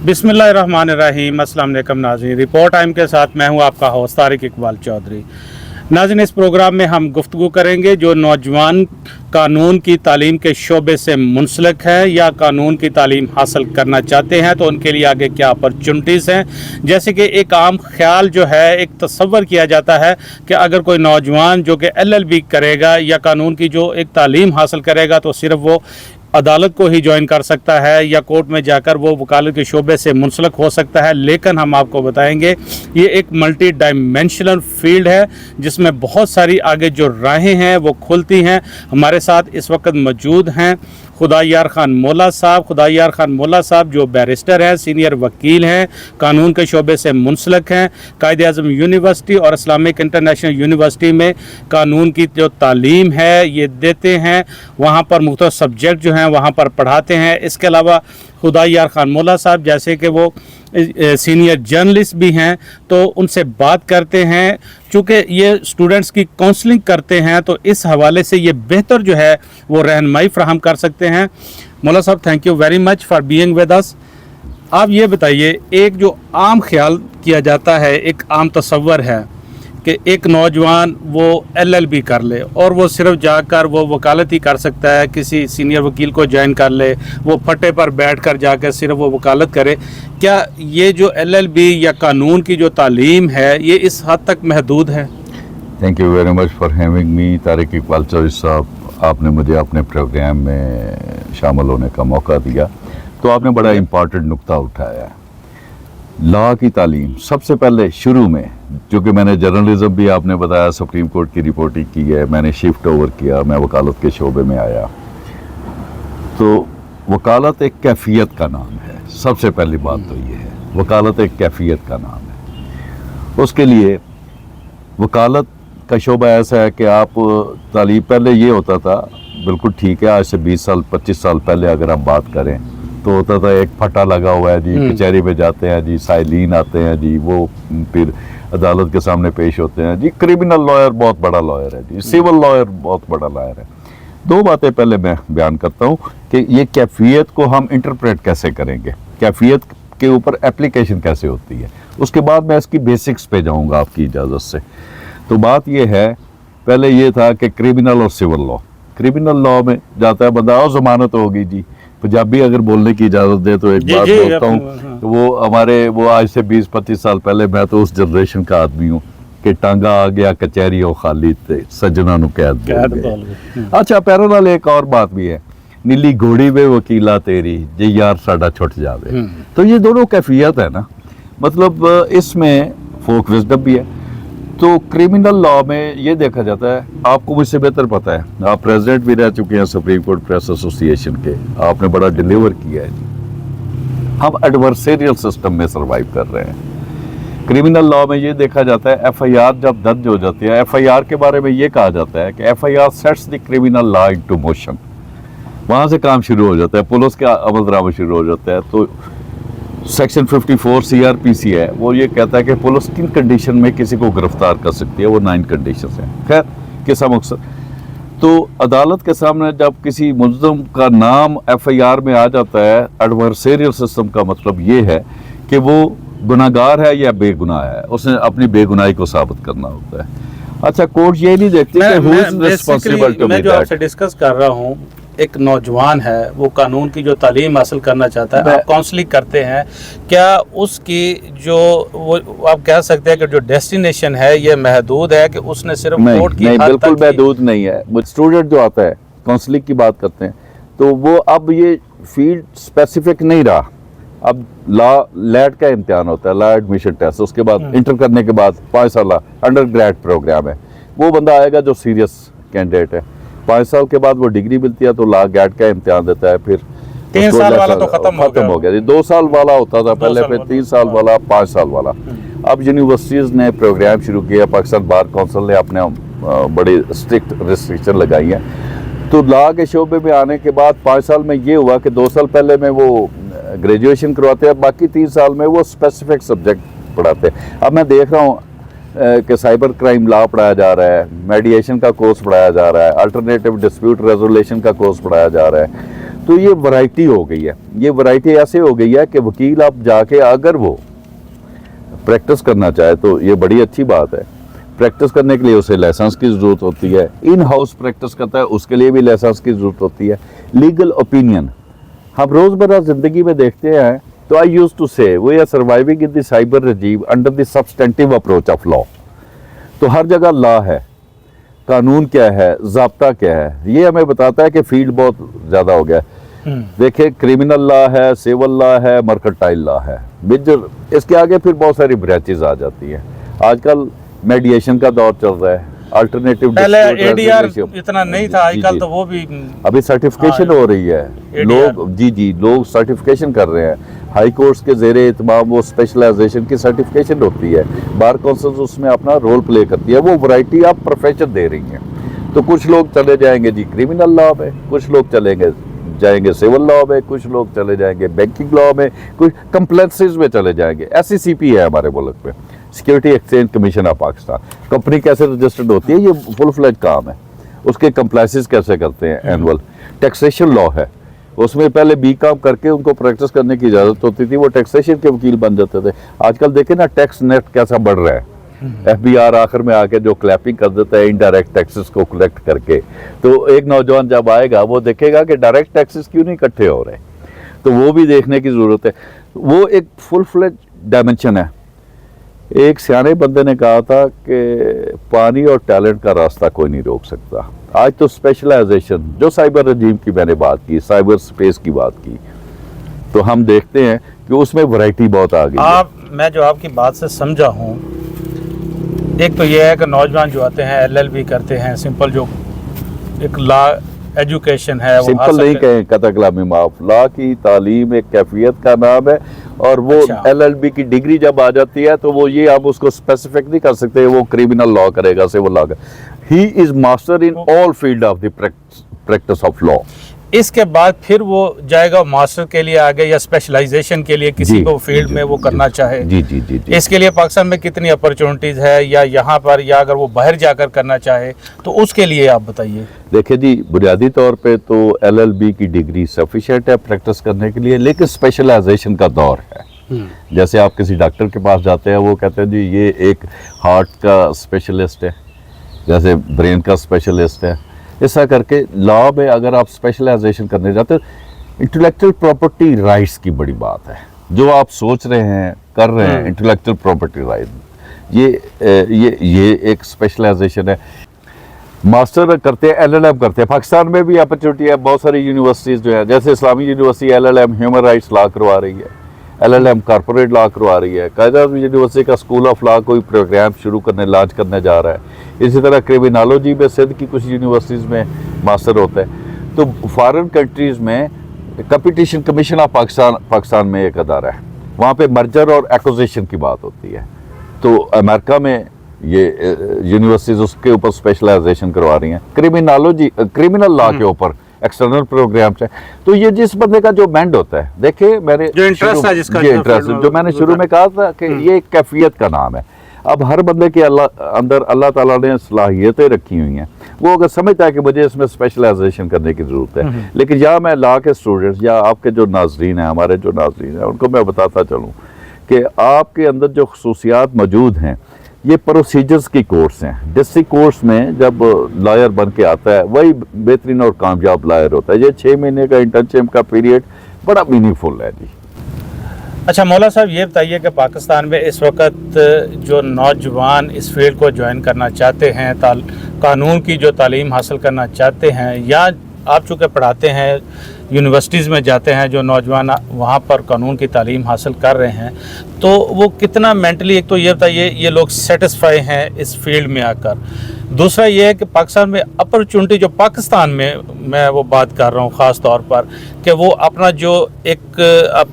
बिस्मिल्लाहिर्रहमानिर्रहीम। अस्सलाम वालेकुम नाज़रीन, रिपोर्ट टाइम के साथ मैं हूं आपका होस्ट तारिक इकबाल चौधरी। नाज़रीन, इस प्रोग्राम में हम गुफ्तगू करेंगे जो नौजवान कानून की तालीम के शोबे से मुंसलिक है या कानून की तालीम हासिल करना चाहते हैं तो उनके लिए आगे क्या अपॉर्चुनिटीज़ हैं। जैसे कि एक आम ख्याल जो है, एक तस्वर किया जाता है कि अगर कोई नौजवान जो कि LLB करेगा या कानून की जो एक तालीम हासिल करेगा तो सिर्फ़ वो अदालत को ही ज्वाइन कर सकता है या कोर्ट में जाकर वो वकालत के शोबे से मुंसलिक हो सकता है। लेकिन हम आपको बताएंगे ये एक मल्टी डायमेंशनल फील्ड है जिसमें बहुत सारी आगे जो राहें हैं वो खुलती हैं। हमारे साथ इस वक्त मौजूद हैं खुदायार खान मौला साहब। खुदायार खान मौला साहब जो बैरिस्टर हैं, सीनियर वकील हैं, कानून के शोबे से मुंसलिक हैं, कायदे आज़म यूनिवर्सिटी और इस्लामिक इंटरनेशनल यूनिवर्सिटी में कानून की जो तालीम है ये देते हैं। वहाँ पर मुख्तलिफ सब्जेक्ट जो हैं वहाँ पर पढ़ाते हैं। इसके अलावा खुदायार खान मौला साहब जैसे कि वो सीनियर जर्नलिस्ट भी हैं तो उनसे बात करते हैं। चूँकि ये स्टूडेंट्स की काउंसलिंग करते हैं तो इस हवाले से ये बेहतर जो है वो रहनुमाई फ्राहम कर सकते हैं। मौला साहब, thank you very much for being with us. आप ये बताइए, एक जो आम ख्याल किया जाता है, एक आम तस्वर है कि एक नौजवान वो LLB कर ले और वो सिर्फ जाकर वो वकालत ही कर सकता है, किसी सीनियर वकील को ज्वाइन कर ले, वो फटे पर बैठ कर जाकर सिर्फ वो वकालत करे। क्या ये जो LLB या कानून की जो तालीम है ये इस हद तक महदूद है? Thank you very much for having me Tariq Iqbal Chaudhry साहब। आपने मुझे अपने प्रोग्राम में शामिल होने का मौका दिया तो आपने बड़ा इम्पॉर्टेंट नुक्ता उठाया। लॉ की तालीम सबसे पहले शुरू में, जो कि मैंने जर्नलिज्म भी आपने बताया सुप्रीम कोर्ट की रिपोर्टिंग की है, मैंने शिफ्ट ओवर किया, मैं वकालत के शोबे में आया। तो वकालत एक कैफियत का नाम है। सबसे पहली बात तो ये है, वकालत एक कैफियत का नाम है। उसके लिए वकालत का शोबा ऐसा है कि आप तालीम, पहले ये होता था, बिल्कुल ठीक है, आज से 20 साल 25 साल पहले अगर हम बात करें तो होता था एक फटा लगा हुआ है जी, कचहरी में जाते हैं जी, साइलीन आते हैं जी, वो फिर अदालत के सामने पेश होते हैं जी। क्रिमिनल लॉयर बहुत बड़ा लॉयर है जी, सिविल लॉयर बहुत बड़ा लॉयर है। दो बातें पहले मैं बयान करता हूँ कि ये कैफियत को हम इंटरप्रेट कैसे करेंगे, कैफियत के ऊपर एप्लीकेशन कैसे होती है, उसके बाद मैं इसकी बेसिक्स पे जाऊँगा आपकी इजाज़त से। तो बात ये है, पहले ये था कि क्रिमिनल और सिविल लॉ, क्रिमिनल लॉ में जाता है बंदा और ज़मानत होगी जी। पंजाबी अगर बोलने की इजाज़त दे तो एक बात बोलता हूँ, तो वो आज से 20-25 साल पहले, मैं तो उस जनरेशन का आदमी हूँ कि टांगा आ गया कचहरी हो खाली थे, सजना नु कैद बोल गए। अच्छा, पैरेलल एक और बात भी है, नीली घोड़ी वे वकीला तेरी जे यार साडा छुट जावे। तो ये दोनों कैफियत है ना, मतलब इसमें फोक विज़डम भी है। तो क्रिमिनल लॉ में ये देखा जाता है, आपको मुझसे बेहतर पता है, आप प्रेसिडेंट भी रह चुके हैं सुप्रीम कोर्ट प्रेस एसोसिएशन के, आपने बड़ा डिलीवर किया है जी। हम एडवर्सेरियल सिस्टम में सर्वाइव कर रहे हैं। क्रिमिनल लॉ में ये देखा जाता है, FIR जब दर्ज हो जाती है, FIR के बारे में ये कहा जाता है कि FIR sets the criminal law into motion. वहाँ से काम शुरू हो जाता है, पुलिस का अमल दरामद शुरू हो जाता है। तो सेक्शन 54 CRPC है, वो ये कहता है कि पुलिस किन कंडीशन में किसी को गिरफ्तार कर सकती है, वो 9 कंडीशंस हैं। खैर, किसा मकसद, तो अदालत के सामने जब किसी मुल्ज़िम का नाम FIR में आ जाता है, एडवर्सेरियल सिस्टम का मतलब ये है कि वो गुनाहगार है या बेगुनाह है, उसने अपनी बेगुनाही को साबित करना होता है। अच्छा, कोर्ट ये नहीं देखती कि who is responsible to be that. मैं जो आपसे डिस्कस कर रहा हूँ, एक नौजवान है, वो कानून की जो तालीम हासिल करना चाहता है, आप काउंसलिंग करते हैं, क्या उसकी जो वो आप कह सकते हैं कि जो डेस्टिनेशन है ये महदूद है कि उसने सिर्फ कोर्ट की? नहीं, बिल्कुल महदूद नहीं है। वो स्टूडेंट जो आता है, काउंसलिंग की बात करते हैं, तो वो अब ये फील्ड स्पेसिफिक नहीं रहा। अब लॉ लैट का इम्तिहान होता है, लॉ एडमिशन टेस्ट, उसके बाद इंटर करने के बाद 5 साल अंडर ग्रेड प्रोग्राम है। वो बंदा आएगा जो सीरियस कैंडिडेट है, 5 साल के बाद वो डिग्री मिलती है तो लॉ गैट का इम्तिहान देता है, फिर 3 साल वाला तो खत्म हो गया। 2 साल वाला होता था पहले, फिर 3 साल वाला, 5 साल वाला। अब यूनिवर्सिटीज़ ने प्रोग्राम शुरू किया, पाकिस्तान बार काउंसिल ने अपने बड़ी स्ट्रिक्ट रिस्ट्रिक्शन लगाई हैं। तो लॉ के शोबे में आने के बाद 5 साल में ये हुआ कि 2 साल पहले में वो ग्रेजुएशन करवाते हैं, बाकी 3 साल में वो स्पेसिफिक सब्जेक्ट पढ़ाते हैं। अब मैं देख रहा हूँ कि साइबर क्राइम लॉ पढ़ाया जा रहा है, मेडिएशन का कोर्स पढ़ाया जा रहा है, अल्टरनेटिव डिस्प्यूट रेजोल्यूशन का कोर्स पढ़ाया जा रहा है। तो ये वैरायटी हो गई है। ये वैरायटी ऐसे हो गई है कि वकील आप जाके अगर वो प्रैक्टिस करना चाहे तो ये बड़ी अच्छी बात है। प्रैक्टिस करने के लिए उसे लाइसेंस की ज़रूरत होती है। इन हाउस प्रैक्टिस करता है उसके लिए भी लाइसेंस की ज़रूरत होती है। लीगल ओपिनियन हम रोज़मर्रा ज़िंदगी में देखते हैं। तो I use to say we are surviving in the cyber regime under the substantive approach of law. तो हर जगह लॉ है, कानून क्या है, ज़ाब्ता क्या है, ये हमें बताता है कि फील्ड बहुत ज़्यादा हो गया है। देखिए क्रिमिनल लॉ है, सिविल लॉ है, मर्केंटाइल लॉ है, मेजर इसके आगे फिर बहुत सारी ब्रांचेज आ जाती हैं। आजकल मेडिएशन का दौर चल रहा है, अल्टरनेटिव पहले एडीआर इतना नहीं था, आजकल तो वो भी अभी सर्टिफिकेशन हो रही है। लोग लोग सर्टिफिकेशन कर रहे हैं। हाई कोर्ट्स के ज़ेरे इत्माम वो स्पेशलाइजेशन की सर्टिफिकेशन होती है। बार काउंसिल उसमें अपना रोल प्ले करती है। वो वैरायटी ऑफ प्रोफेशन दे रही हैं। तो कुछ लोग चले जाएंगे जी क्रिमिनल लॉ में, कुछ लोग जाएंगे सिविल लॉ में, कुछ लोग चले जाएंगे बैंकिंग लॉ में, कुछ कंप्लेंसेस में चले जाएंगे। SECP है हमारे मुल्क में, security exchange commission of Pakistan. Company कैसे रजिस्टर्ड होती है, ये फुल फ्लेज काम है। उसके कंप्लाइंसेस कैसे करते हैं, एनुअल टैक्सेशन लॉ है। उसमें पहले BCom करके उनको प्रैक्टिस करने की इजाज़त होती थी, वो टैक्सेशन के वकील बन जाते थे। आजकल देखें ना टैक्स नेट कैसा बढ़ रहा है। FBR आखिर में आके जो क्लैपिंग कर देता है इनडायरेक्ट टैक्सेस को कलेक्ट करके, तो एक नौजवान जब आएगा वो देखेगा कि डायरेक्ट टैक्सेस क्यों नहीं इकट्ठे हो रहे। तो वो भी देखने की ज़रूरत है। वो एक फुल फ्लेज डायमेंशन है। एक सियाने बंदे ने कहा था कि पानी और टैलेंट का रास्ता कोई नहीं रोक सकता। आज तो स्पेशलाइजेशन, जो साइबर रजीम की मैंने बात की, साइबर स्पेस की बात की, तो हम देखते हैं कि उसमें वैरायटी बहुत आ गई। मैं जो आपकी बात से समझा हूँ, एक तो ये है कि नौजवान जो आते हैं LLB करते हैं, सिंपल जो एक लॉ एजुकेशन है वो सिंपल नहीं कहें, कतई कलामी माफ, लॉ की तालीम एक कैफियत का नाम है। और वो LLB की डिग्री जब आ जाती है तो वो ये आप उसको स्पेसिफिक नहीं कर सकते वो क्रिमिनल लॉ करेगा, civil law. He is master in all field of the practice of law. इसके बाद फिर वो जाएगा मास्टर के लिए आगे या स्पेशलाइजेशन के लिए किसी को फील्ड में वो करना चाहे। जी। इसके लिए पाकिस्तान में कितनी अपॉर्चुनिटीज है, या यहाँ पर, या अगर वो बाहर जाकर करना चाहे तो उसके लिए आप बताइए। देखिए जी, बुनियादी तौर पे तो LLB की डिग्री सफिशिएंट है प्रैक्टिस करने के लिए, लेकिन स्पेशलाइजेशन का दौर है। जैसे आप किसी डॉक्टर के पास जाते हैं, वो कहते हैं जी ये एक हार्ट का स्पेशलिस्ट है, जैसे ब्रेन का स्पेशलिस्ट है। ऐसा करके लॉ में अगर आप स्पेशलाइजेशन करने जाते हैं, इंटेलेक्चुअल प्रॉपर्टी राइट्स की बड़ी बात है। जो आप सोच रहे हैं, कर रहे हैं, इंटेलेक्चुअल प्रॉपर्टी राइट, ये एक स्पेशलाइजेशन है। मास्टर करते हैं, LLM करते हैं। पाकिस्तान में भी अपॉर्चुनिटी है, बहुत सारी यूनिवर्सिटीज़ जो है, जैसे इस्लामी university LLM human rights law करवा रही है, LLM कॉर्पोरेट लॉ करवा रही है। कायदा यूनिवर्सिटी का स्कूल ऑफ लॉ कोई प्रोग्राम लॉन्च करने जा रहा है। इसी तरह क्रिमिनोलॉजी में सिंध की कुछ यूनिवर्सिटीज़ में मास्टर होता है। तो फॉरेन कंट्रीज़ में कंपटीशन कमीशन ऑफ पाकिस्तान में एक अदारा है, वहाँ पे मर्जर और एक्विजिशन की बात होती है। तो अमेरिका में ये यूनिवर्सिटीज़ उसके ऊपर स्पेशलाइजेशन करवा रही हैं। क्रिमिनल लॉ के ऊपर एक्सटर्नल प्रोग्राम्स हैं। तो ये जिस बंदे का जो बैंड होता है, देखिए मैंने जो इंटरेस्ट है, जिसका जो मैंने शुरू में कहा था कि ये एक कैफियत का नाम है। अब हर बंदे के अंदर अल्लाह ताला ने सलाहियतें रखी हुई हैं। वो अगर समझता है कि मुझे इसमें स्पेशलाइजेशन करने की ज़रूरत है, लेकिन या मैं लॉ के स्टूडेंट्स या आपके जो नाजरीन हैं, हमारे जो नाजरीन हैं, उनको मैं बताता चलूँ कि आपके अंदर जो खसूसियात मौजूद हैं, ये प्रोसीजर्स की कोर्स हैं। डिस्ट्रिक्ट कोर्स में जब लॉयर बन के आता है, वही बेहतरीन और कामयाब लॉयर होता है। ये 6 महीने का इंटर्नशिप का पीरियड बड़ा मीनिंगफुल है जी। अच्छा मौला साहब, ये बताइए कि पाकिस्तान में इस वक्त जो नौजवान इस फील्ड को ज्वाइन करना चाहते हैं, कानून की जो तालीम हासिल करना चाहते हैं, या आप चूँकि पढ़ाते हैं, यूनिवर्सिटीज़ में जाते हैं, जो नौजवान वहाँ पर कानून की तालीम हासिल कर रहे हैं, तो वो कितना मेंटली, एक तो ये बताइए ये लोग सेटिस्फाई हैं इस फील्ड में आकर। दूसरा ये है कि पाकिस्तान में अपॉर्चुनिटी जो पाकिस्तान में, मैं वो बात कर रहा हूँ ख़ास तौर पर, कि वो अपना जो एक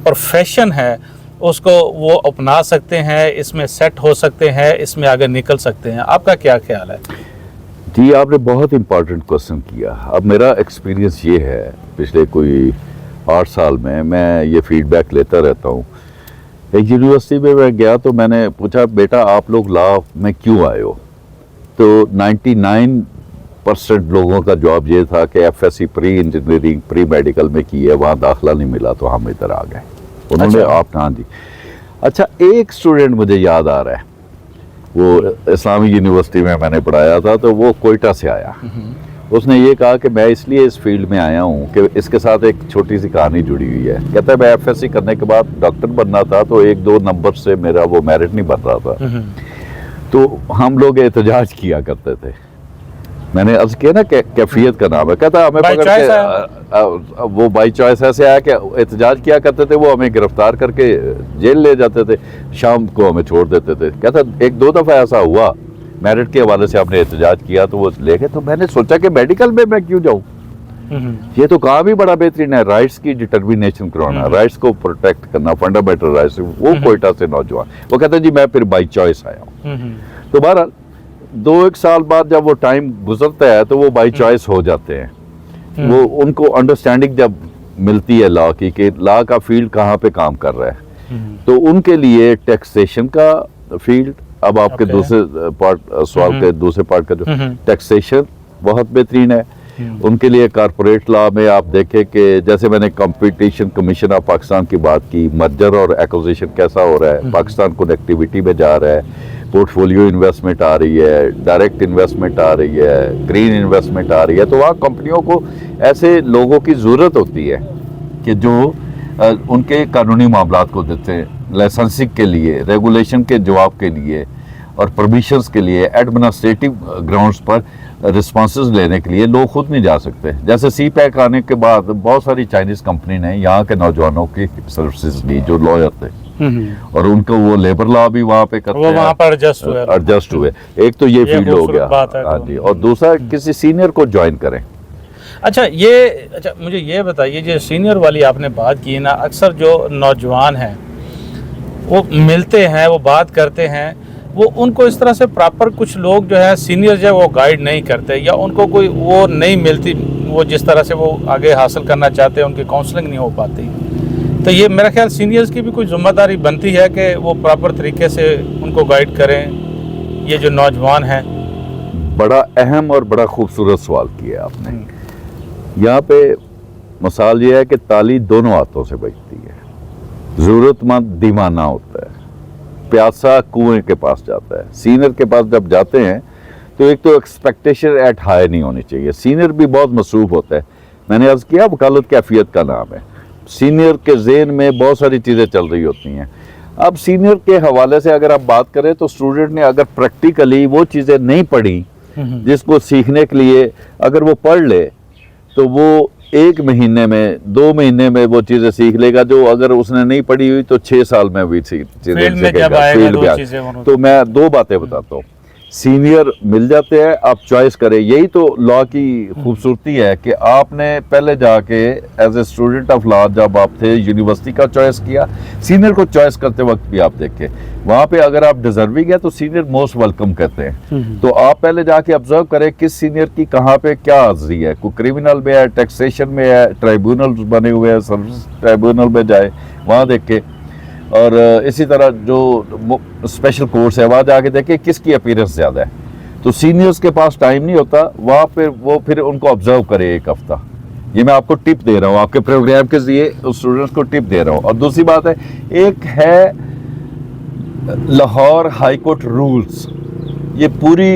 प्रोफेशन है उसको वो अपना सकते हैं, इसमें सेट हो सकते हैं, इसमें आगे निकल सकते हैं। आपका क्या ख्याल है? जी, आपने बहुत इम्पॉर्टेंट क्वेश्चन किया। अब मेरा एक्सपीरियंस ये है, पिछले कोई 8 साल में मैं ये फीडबैक लेता रहता हूँ। एक यूनिवर्सिटी में मैं गया तो मैंने पूछा, बेटा आप लोग लॉ में क्यों आए हो? तो 99 90% लोगों का जॉब ये था कि FSC pre engineering pre medical में की है, वहाँ दाखिला नहीं मिला तो हम इधर आ गए। उन्होंने अच्छा। आप हाँ जी। अच्छा, एक स्टूडेंट मुझे याद आ रहा है, वो इस्लामी यूनिवर्सिटी में मैंने पढ़ाया था, तो वो कोयटा से आया। उसने ये कहा कि मैं इसलिए इस फील्ड में आया हूँ कि इसके साथ एक छोटी सी कहानी जुड़ी हुई है। कहता है मैं FSC करने के बाद डॉक्टर बनना था, तो 1-2 नंबर से मेरा वो मेरिट नहीं बन रहा था, तो हम लोग एहतजाज किया करते थे। मैंने अर्ज किया ना कैफियत का नाम है। कहता हमें By पकड़ choice के वो बाई चॉइस ऐसे आया कि एहतजाज किया करते थे, वो हमें गिरफ्तार करके जेल ले जाते थे, शाम को हमें छोड़ देते थे। कहता 1-2 दफ़ा ऐसा हुआ, मेरिट के हवाले से आपने एहतजाज किया तो वो ले गए। तो मैंने सोचा कि मेडिकल में मैं क्यों जाऊँ, ये तो काम ही बड़ा बेहतरीन है, राइट्स की डिटर्मिनेशन करवाना, राइट्स को प्रोटेक्ट करना, फंडामेंटल राइट्स। वो कोयटा से नौजवान, वो कहता जी मैं फिर बाई चॉइस आया हूँ। तो बहरहाल 2-1 साल बाद जब वो टाइम गुजरता है तो वो बाई चॉइस हो जाते हैं। वो उनको अंडरस्टैंडिंग जब मिलती है लॉ की कि लॉ का फील्ड कहाँ पे काम कर रहा है, तो उनके लिए टैक्सेशन का फील्ड, अब आपके दूसरे पार्ट सवाल के दूसरे पार्ट का जो टैक्सेशन बहुत बेहतरीन है। उनके लिए कारपोरेट लॉ में आप देखें कि जैसे मैंने कंपटीशन कमीशन ऑफ पाकिस्तान की बात की, मर्जर और एक्विजिशन कैसा हो रहा है, पाकिस्तान कनेक्टिविटी में जा रहा है, पोर्टफोलियो इन्वेस्टमेंट आ रही है, डायरेक्ट इन्वेस्टमेंट आ रही है, ग्रीन इन्वेस्टमेंट आ रही है। तो वहाँ कंपनियों को ऐसे लोगों की ज़रूरत होती है कि जो उनके कानूनी मामलात को देते हैं, लाइसेंसिंग के लिए, रेगुलेशन के जवाब के लिए और परमिशंस के लिए, एडमिनिस्ट्रेटिव ग्राउंड्स पर रिस्पॉन्सेस लेने के लिए लोग खुद नहीं जा सकते। जैसे CPEC आने के बाद बहुत सारी चाइनीज़ कंपनी ने यहाँ के नौजवानों की सर्विसेज ली जो लॉयर थे, और उनको वो लेबर लॉ भी वहाँ पे करते हैं, वहाँ पर एडजस्ट हुए। एक तो ये फील्ड हो गया, हाँ जी, और दूसरा किसी सीनियर को ज्वाइन करें। अच्छा मुझे ये बताइए, जो सीनियर वाली आपने बात की ना, अक्सर जो नौजवान हैं वो मिलते हैं, वो बात करते हैं, वो उनको इस तरह से प्रॉपर कुछ लोग जो है सीनियर जो है वो गाइड नहीं करते, या उनको कोई वो नहीं मिलती, वो जिस तरह से वो आगे हासिल करना चाहते हैं उनकी काउंसलिंग नहीं हो पाती। तो ये मेरा ख्याल सीनियर्स की भी कोई जिम्मेदारी बनती है कि वो प्रॉपर तरीके से उनको गाइड करें, ये जो नौजवान हैं। बड़ा अहम और बड़ा खूबसूरत सवाल किया आपने। यहाँ पे मिसाल ये है कि ताली दोनों हाथों से बजती है। ज़रूरतमंद दीवाना होता है, प्यासा कुएं के पास जाता है। सीनियर के पास जब जाते हैं तो एक तो एक्सपेक्टेशन एट हाई नहीं होनी चाहिए। सीनियर भी बहुत मसरूफ़ होता है। मैंने अर्ज़ किया वकालत कैफियत का नाम है। सीनियर के ज़हन में बहुत सारी चीज़ें चल रही होती हैं। अब सीनियर के हवाले से अगर आप बात करें तो स्टूडेंट ने अगर प्रैक्टिकली वो चीज़ें नहीं पढ़ी जिसको सीखने के लिए अगर वो पढ़ ले तो वो 1 महीने में 2 महीने में वो चीज़ें सीख लेगा, जो अगर उसने नहीं पढ़ी हुई तो 6 साल में भी सीखेगा। तो मैं 2 बातें बताता हूँ। सीनियर मिल जाते हैं, आप चॉइस करें। यही तो लॉ की खूबसूरती है कि आपने पहले जाके as a student of law जब आप थे यूनिवर्सिटी का चॉइस किया, सीनियर को चॉइस करते वक्त भी आप देखें वहाँ पे अगर आप डिजर्विंग है तो सीनियर मोस्ट वेलकम कहते हैं। तो आप पहले जाके ऑब्जर्व करें किस सीनियर की कहाँ पे क्या हाजिरी है, कोई क्रिमिनल में है, टैक्सेशन में है, ट्राइब्यूनल बने हुए हैं, सर्विस ट्राइब्यूनल में जाए वहाँ देखे, और इसी तरह जो स्पेशल कोर्स है वहाँ जाके देखें किसकी अपीयरेंस ज़्यादा है। तो सीनियर्स के पास टाइम नहीं होता, वहाँ पे वो फिर उनको ऑब्जर्व करे 1 हफ्ता। ये मैं आपको टिप दे रहा हूँ, आपके प्रोग्राम के जरिए उस स्टूडेंट्स को टिप दे रहा हूँ। और दूसरी बात है, एक है लाहौर हाई कोर्ट रूल्स। ये पूरी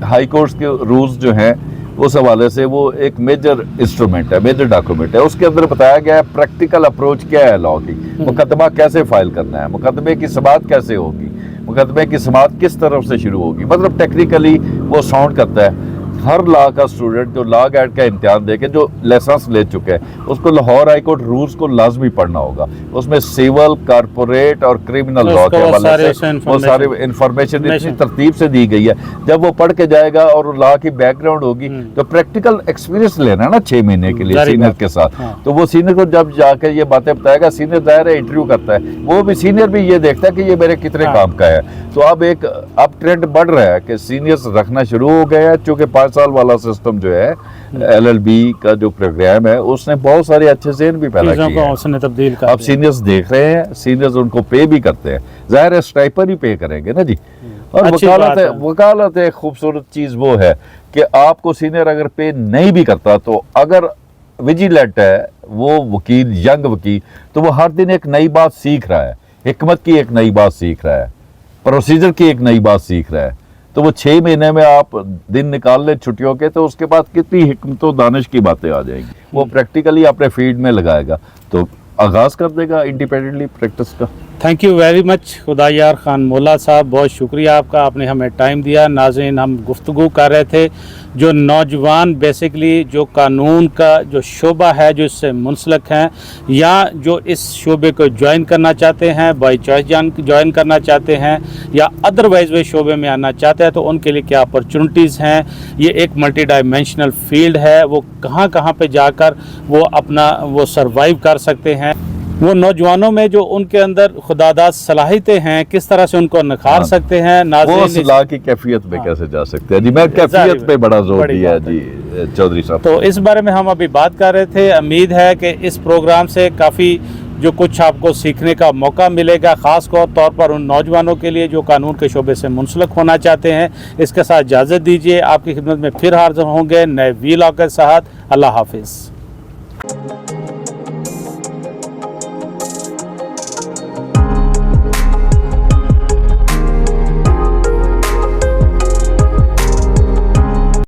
हाई कोर्ट्स के रूल्स जो हैं उस हवाले से वो एक मेजर इंस्ट्रूमेंट है, मेजर डॉक्यूमेंट है। उसके अंदर बताया गया है प्रैक्टिकल अप्रोच क्या है लॉ की, मुकदमा कैसे फाइल करना है, मुकदमे की समाअत कैसे होगी, मुकदमे की समाअत किस तरफ से शुरू होगी। मतलब टेक्निकली वो साउंड करता है। हर लॉ का स्टूडेंट जो लॉ गाइड का इम्तिहान देके जो लाइसेंस ले चुके हैं उसको लाहौर हाई कोर्ट रूल्स को लाजमी पढ़ना होगा। उसमें सिविल, कारपोरेट और क्रिमिनल लॉ के हवाले से वो सारी इंफॉर्मेशन इतनी तरतीब से दी गई है। जब वो पढ़ के जाएगा और लॉ की बैकग्राउंड होगी तो प्रैक्टिकल एक्सपीरियंस लेना ना 6 महीने के लिए सीनियर के साथ। तो वो सीनियर को जब जाकर ये बातें बताएगा, सीनियर दायरा इंटरव्यू करता है, वो भी सीनियर भी ये देखता है कि ये मेरे कितने काम का है। तो अब ट्रेंड बढ़ रहा है कि सीनियर्स रखना शुरू हो गए हैं, चूँकि 5 साल वाला सिस्टम जो है LLB का जो प्रोग्राम है उसने बहुत सारे अच्छे ज़हन भी पैदा किए हैं। अब सीनियर्स देख रहे हैं, सीनियर्स उनको पे भी करते हैं, ज़ाहिर है स्टाइपर ही पे करेंगे ना जी। और अच्छी बात है। वकालत एक खूबसूरत चीज़ वो है कि आपको सीनियर अगर पे नहीं भी करता, तो अगर विजिलेंट है वो वकील, यंग वकील, तो वो हर दिन एक नई बात सीख रहा है, हिकमत की एक नई बात सीख रहा है, प्रोसीजर की एक नई बात सीख रहा है। तो वो 6 महीने में आप दिन निकाल ले छुट्टियों के, तो उसके बाद कितनी हिकमत और दानिश की बातें आ जाएंगी। वो प्रैक्टिकली अपने फील्ड में लगाएगा, तो आगाज कर देगा इंडिपेंडेंटली प्रैक्टिस का। Thank you very much Khudayar Khan Molla sahab, बहुत शुक्रिया आपका, आपने हमें टाइम दिया। नाज़रीन, हम गुफ्तगू कर रहे थे जो नौजवान बेसिकली जो कानून का जो शोबा है जो इससे मुंसलिक हैं, या जो इस शोबे को ज्वाइन करना चाहते हैं, बाई चॉइस ज्वाइन करना चाहते हैं, या अदरवाइज वे शोबे में आना चाहते हैं, तो उनके लिए क्या अपॉर्चुनिटीज़ हैं। ये एक मल्टी डायमेंशनल फील्ड है, वो कहाँ कहाँ पे जाकर वो अपना वो सर्वाइव कर सकते हैं। वो नौजवानों में जो उनके अंदर खुदादाद सलाहियतें हैं, किस तरह से उनको निखार सकते हैं। वो नाज़रीन, सलाह की कैफियत में कैसे जा सकते हैं जी, मैं कैफियत पे बड़ा जोर बड़ी दिया बात जी चौधरी साहब। तो इस बारे में हम अभी बात कर रहे थे। उम्मीद है कि इस प्रोग्राम से काफ़ी जो कुछ आपको सीखने का मौका मिलेगा, ख़ास तौर पर उन नौजवानों के लिए जो कानून के शोबे से मुंसलिक होना चाहते हैं। इसके साथ इजाज़त दीजिए, आपकी खिदमत में फिर हाजिर होंगे नए वीलॉग के साथ। अल्लाह हाफिज़।